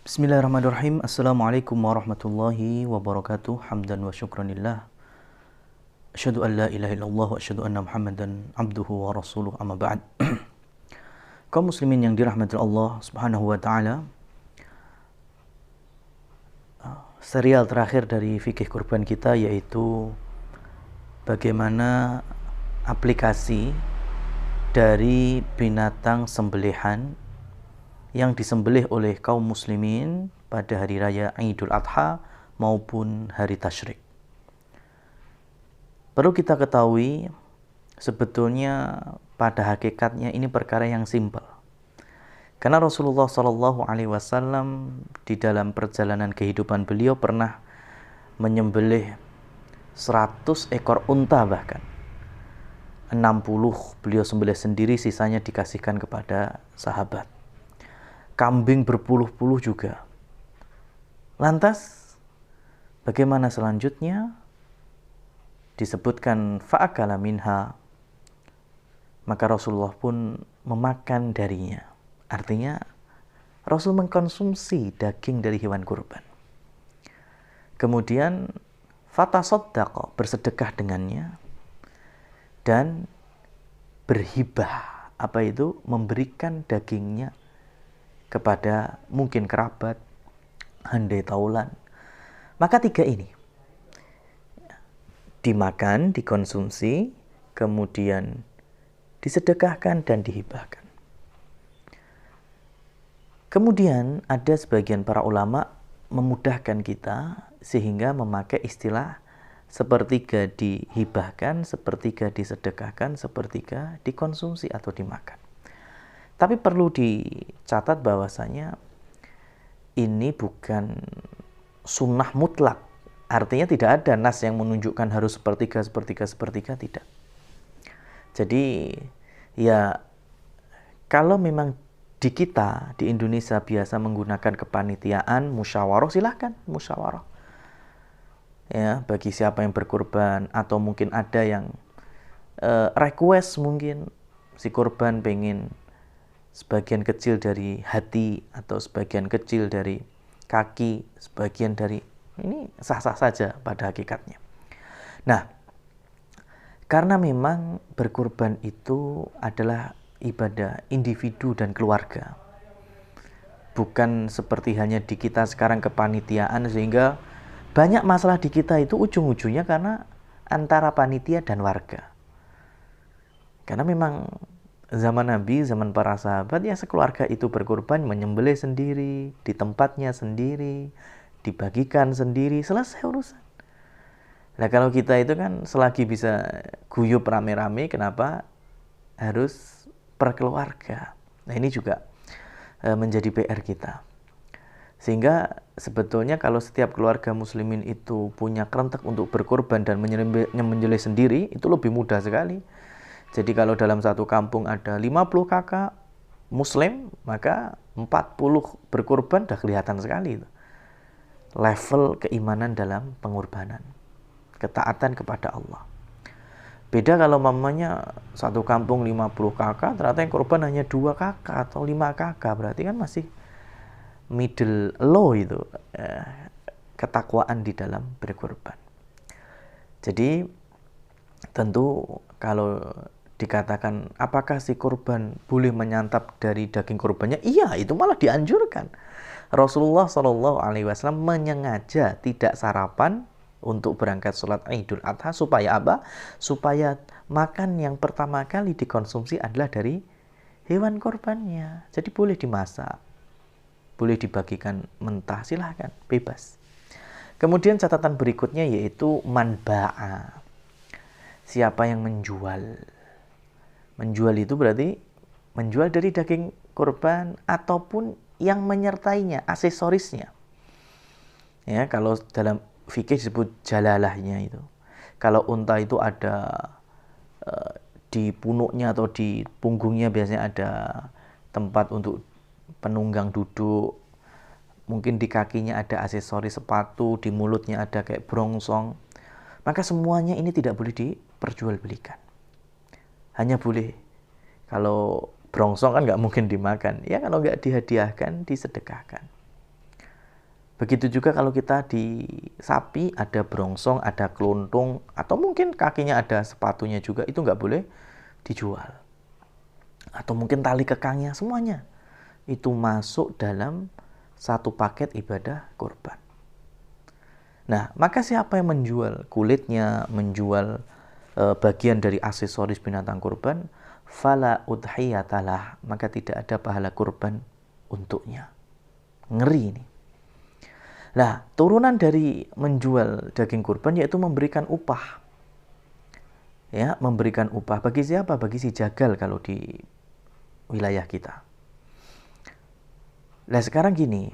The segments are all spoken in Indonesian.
Bismillahirrahmanirrahim. Assalamualaikum warahmatullahi wabarakatuh. Hamdan wa syukranillah. Asyhadu an la ilaha illallah wa asyhadu anna Muhammadan abduhu wa rasuluh, amma ba'd. Kaum muslimin yang dirahmati Allah Subhanahu wa taala. Serial terakhir dari fikih kurban kita yaitu bagaimana aplikasi dari binatang sembelihan yang disembelih oleh kaum muslimin pada hari raya Idul Adha maupun hari tasyrik. Perlu kita ketahui, sebetulnya pada hakikatnya ini perkara yang simpel. Karena Rasulullah SAW di dalam perjalanan kehidupan beliau pernah menyembelih 100 ekor unta bahkan. 60 beliau sembelih sendiri, sisanya dikasihkan kepada sahabat. Kambing berpuluh-puluh juga. Lantas, bagaimana selanjutnya? Disebutkan fa'akala minha, maka Rasulullah pun memakan darinya. Artinya, Rasul mengkonsumsi daging dari hewan kurban. Kemudian, fatasaddaqa, bersedekah dengannya, dan berhibah. Apa itu? Memberikan dagingnya kepada mungkin kerabat, handai taulan. Maka tiga ini dimakan, dikonsumsi, kemudian disedekahkan dan dihibahkan. Kemudian ada sebagian para ulama memudahkan kita sehingga memakai istilah sepertiga dihibahkan, sepertiga disedekahkan, sepertiga dikonsumsi atau dimakan. Tapi perlu dicatat bahwasanya ini bukan sunnah mutlak. Artinya tidak ada nas yang menunjukkan harus sepertiga, tidak. Jadi ya kalau memang di kita, di Indonesia biasa menggunakan kepanitiaan, musyawarah, silahkan musyawarah. Ya, bagi siapa yang berkurban atau mungkin ada yang request mungkin si kurban pengen sebagian kecil dari hati atau sebagian kecil dari kaki, sebagian dari ini sah-sah saja pada hakikatnya. Nah, karena memang berkurban itu adalah ibadah individu dan keluarga. Bukan seperti hanya di kita sekarang kepanitiaan sehingga banyak masalah di kita itu ujung-ujungnya karena antara panitia dan warga. Karena memang zaman Nabi, zaman para sahabat, ya sekeluarga itu berkorban, menyembelih sendiri, di tempatnya sendiri, dibagikan sendiri, selesai urusan. Nah kalau kita itu kan selagi bisa guyup rame-rame, kenapa harus per keluarga? Nah ini juga menjadi PR kita. Sehingga sebetulnya kalau setiap keluarga muslimin itu punya kerentek untuk berkorban dan menyembelih sendiri, itu lebih mudah sekali. Jadi kalau dalam satu kampung ada 50 kakak muslim, maka 40 berkorban dah kelihatan sekali itu. Level keimanan dalam pengorbanan, ketaatan kepada Allah. Beda kalau mamanya satu kampung 50 kakak, ternyata yang korban hanya 2 kakak atau 5 kakak, berarti kan masih middle low itu ketakwaan di dalam berkorban. Jadi tentu kalau dikatakan apakah si korban boleh menyantap dari daging korbannya? Iya, itu malah dianjurkan. Rasulullah SAW menyengaja tidak sarapan untuk berangkat sholat Idul Adha supaya apa? Supaya makan yang pertama kali dikonsumsi adalah dari hewan korbannya. Jadi boleh dimasak, boleh dibagikan mentah, silahkan, bebas. Kemudian catatan berikutnya yaitu manba'a. Siapa yang menjual? Menjual itu berarti menjual dari daging kurban ataupun yang menyertainya, aksesorisnya. Ya, kalau dalam fikih disebut jalalahnya itu. Kalau unta itu ada di punuknya atau di punggungnya biasanya ada tempat untuk penunggang duduk. Mungkin di kakinya ada aksesoris sepatu, di mulutnya ada kayak brongsong. Maka semuanya ini tidak boleh diperjualbelikan. Hanya boleh, kalau brongsong kan nggak mungkin dimakan. Ya kalau nggak dihadiahkan, disedekahkan. Begitu juga kalau kita di sapi ada brongsong, ada keluntung, atau mungkin kakinya ada sepatunya juga, itu nggak boleh dijual. Atau mungkin tali kekangnya, semuanya itu masuk dalam satu paket ibadah kurban. Nah, maka siapa yang menjual kulitnya, menjual bagian dari aksesoris binatang kurban, fala udhiyatalah, maka tidak ada pahala kurban untuknya. Ngeri ini. Nah, turunan dari menjual daging kurban yaitu memberikan upah. Ya, memberikan upah bagi siapa? Bagi si jagal kalau di wilayah kita. Nah, sekarang gini,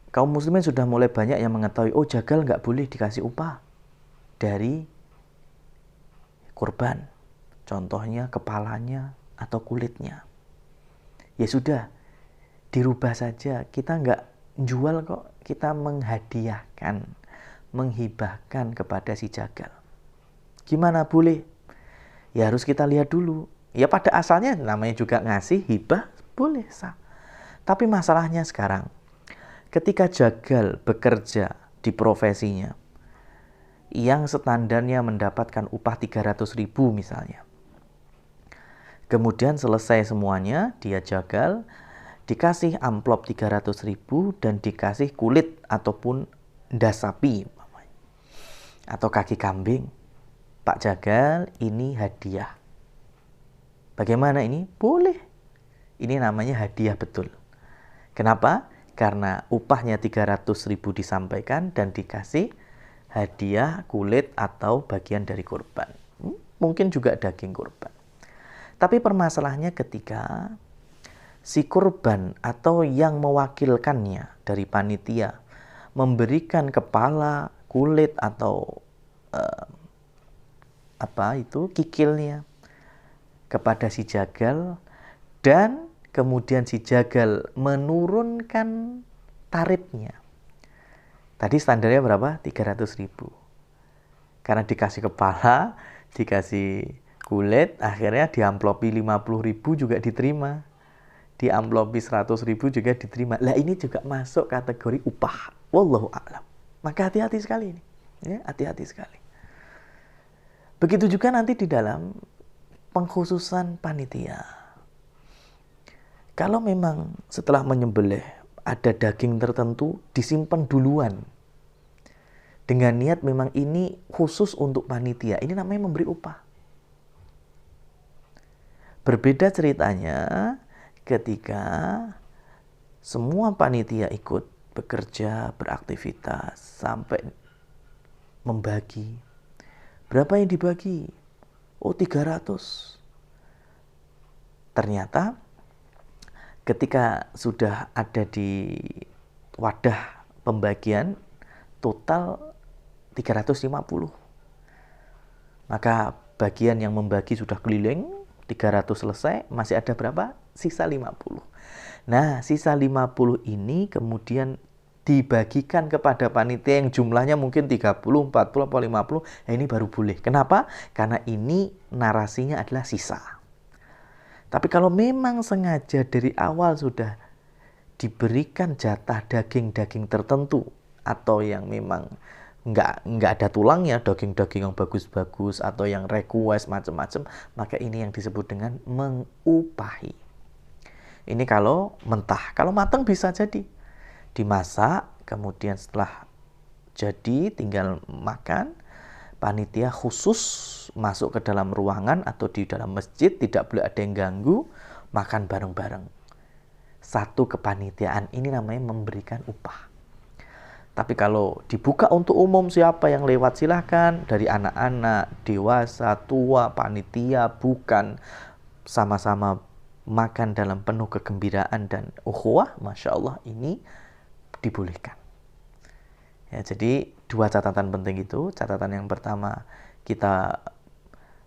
kaum muslimin sudah mulai banyak yang mengetahui, oh jagal nggak boleh dikasih upah dari kurban. Contohnya kepalanya atau kulitnya. Ya sudah, dirubah saja. Kita nggak jual kok, kita menghadiahkan, menghibahkan kepada si jagal. Gimana boleh? Ya harus kita lihat dulu. Ya pada asalnya namanya juga ngasih, hibah, boleh sah. Tapi masalahnya sekarang, ketika jagal bekerja di profesinya, yang standarnya mendapatkan upah 300.000 misalnya. Kemudian selesai semuanya, dia jagal, dikasih amplop 300.000 dan dikasih kulit ataupun das sapi atau kaki kambing. Pak jagal, ini hadiah. Bagaimana ini? Boleh. Ini namanya hadiah betul. Kenapa? Karena upahnya 300.000 disampaikan dan dikasih hadiah kulit atau bagian dari kurban. Mungkin juga daging kurban. Tapi permasalahannya ketika si kurban atau yang mewakilkannya dari panitia memberikan kepala, kulit atau kikilnya kepada si jagal dan kemudian si jagal menurunkan tarifnya. Tadi standarnya berapa? 300.000. Karena dikasih kepala, dikasih kulit, akhirnya diamplopi 50.000 juga diterima. Diamplopi 100.000 juga diterima. Lah ini juga masuk kategori upah. Wallahu a'lam. Maka hati-hati sekali ini. Ya, hati-hati sekali. Begitu juga nanti di dalam pengkhususan panitia. Kalau memang setelah menyembelih ada daging tertentu disimpan duluan. Dengan niat memang ini khusus untuk panitia. Ini namanya memberi upah. Berbeda ceritanya ketika semua panitia ikut bekerja, beraktivitas, sampai membagi. Berapa yang dibagi? Oh 300. Ternyata ketika sudah ada di wadah pembagian total 350. Maka bagian yang membagi sudah keliling, 300 selesai, masih ada berapa? Sisa 50. Nah, sisa 50 ini kemudian dibagikan kepada panitia yang jumlahnya mungkin 30, 40, atau 50. Nah, ini baru boleh. Kenapa? Karena ini narasinya adalah sisa. Tapi kalau memang sengaja dari awal sudah diberikan jatah daging-daging tertentu atau yang memang nggak ada tulangnya, daging-daging yang bagus-bagus atau yang request macam-macam, maka ini yang disebut dengan mengupahi. Ini kalau mentah. Kalau matang bisa jadi dimasak, kemudian setelah jadi tinggal makan. Panitia khusus masuk ke dalam ruangan atau di dalam masjid, tidak boleh ada yang ganggu, makan bareng-bareng. Satu kepanitiaan, ini namanya memberikan upah. Tapi kalau dibuka untuk umum, siapa yang lewat silahkan, dari anak-anak, dewasa, tua, panitia, bukan, sama-sama makan dalam penuh kegembiraan dan ukhuwah, Masya Allah, ini dibolehkan. Ya, jadi dua catatan penting itu. Catatan yang pertama, kita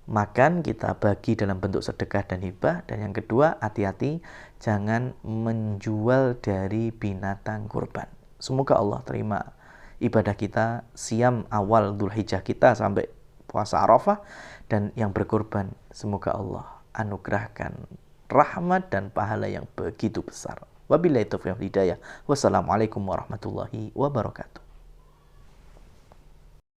makan, kita bagi dalam bentuk sedekah dan hibah. Dan yang kedua, hati-hati jangan menjual dari binatang kurban. Semoga Allah terima ibadah kita, siam awal Dzulhijjah kita sampai puasa Arafah. Dan yang berkurban, semoga Allah anugerahkan rahmat dan pahala yang begitu besar. Wabillahi taufiq wal hidayah. Wassalamualaikum warahmatullahi wabarakatuh.